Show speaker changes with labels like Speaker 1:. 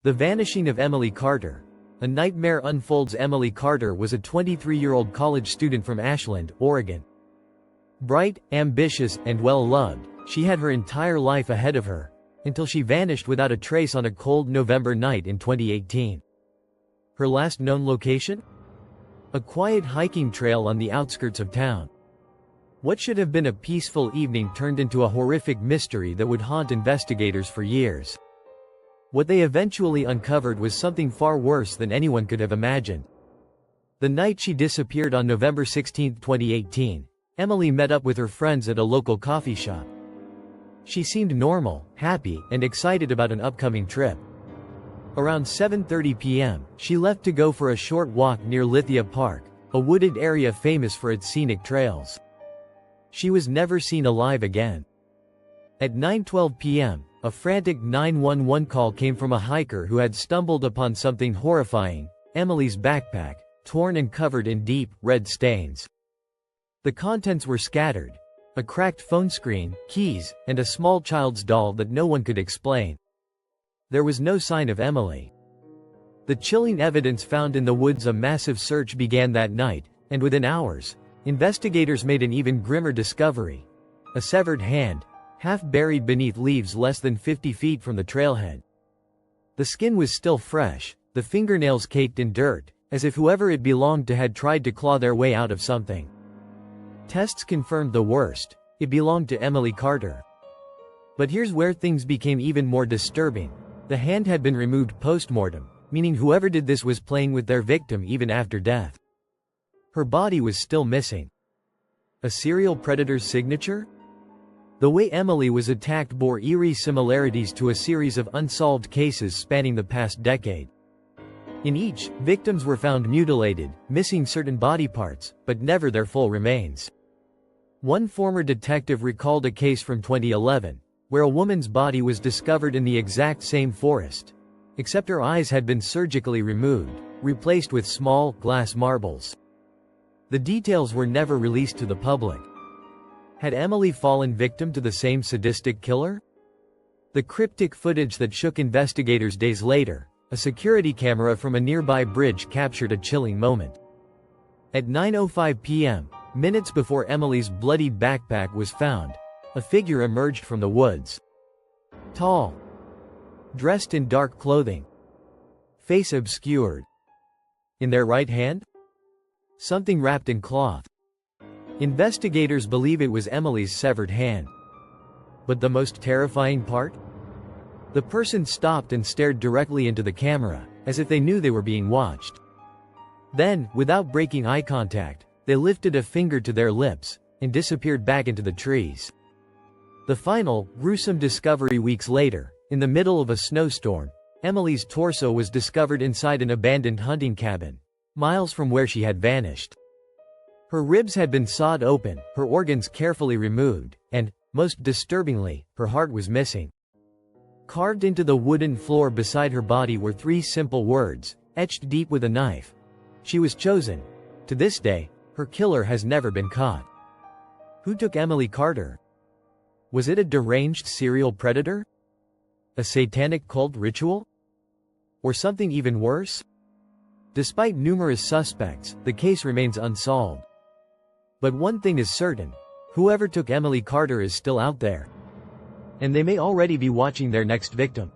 Speaker 1: The vanishing of Emily Carter. A nightmare unfolds. Emily Carter was a 23-year-old college student from Ashland, Oregon. Bright, ambitious, and well-loved, she had her entire life ahead of her, until she vanished without a trace on a cold November night in 2018. Her last known location? A quiet hiking trail on the outskirts of town. What should have been a peaceful evening turned into a horrific mystery that would haunt investigators for years. What they eventually uncovered was something far worse than anyone could have imagined. The night she disappeared on November 16, 2018, Emily met up with her friends at a local coffee shop. She seemed normal, happy, and excited about an upcoming trip. Around 7:30 p.m., she left to go for a short walk near Lithia Park, a wooded area famous for its scenic trails. She was never seen alive again. At 9:12 p.m., a frantic 911 call came from a hiker who had stumbled upon something horrifying: Emily's backpack, torn and covered in deep, red stains. The contents were scattered: a cracked phone screen, keys, and a small child's doll that no one could explain. There was no sign of Emily. The chilling evidence found in the woods. A massive search began that night, and within hours, investigators made an even grimmer discovery: a severed hand, half buried beneath leaves less than 50 feet from the trailhead. The skin was still fresh, the fingernails caked in dirt, as if whoever it belonged to had tried to claw their way out of something. Tests confirmed the worst: it belonged to Emily Carter. But here's where things became even more disturbing. The hand had been removed post-mortem, meaning whoever did this was playing with their victim even after death. Her body was still missing. A serial predator's signature? The way Emily was attacked bore eerie similarities to a series of unsolved cases spanning the past decade. In each, victims were found mutilated, missing certain body parts, but never their full remains. One former detective recalled a case from 2011, where a woman's body was discovered in the exact same forest, except her eyes had been surgically removed, replaced with small, glass marbles. The details were never released to the public. Had Emily fallen victim to the same sadistic killer? The cryptic footage that shook investigators days later, a security camera from a nearby bridge, captured a chilling moment. At 9:05 p.m., minutes before Emily's bloodied backpack was found, a figure emerged from the woods. Tall, dressed in dark clothing, face obscured. In their right hand, something wrapped in cloth. Investigators believe it was Emily's severed hand. But the most terrifying part? The person stopped and stared directly into the camera, as if they knew they were being watched. Then, without breaking eye contact, they lifted a finger to their lips and disappeared back into the trees. The final, gruesome discovery weeks later, in the middle of a snowstorm, Emily's torso was discovered inside an abandoned hunting cabin, miles from where she had vanished. Her ribs had been sawed open, her organs carefully removed, and, most disturbingly, her heart was missing. Carved into the wooden floor beside her body were 3 simple words, etched deep with a knife: she was chosen. To this day, her killer has never been caught. Who took Emily Carter? Was it a deranged serial predator? A satanic cult ritual? Or something even worse? Despite numerous suspects, the case remains unsolved. But one thing is certain: whoever took Emily Carter is still out there. And they may already be watching their next victim.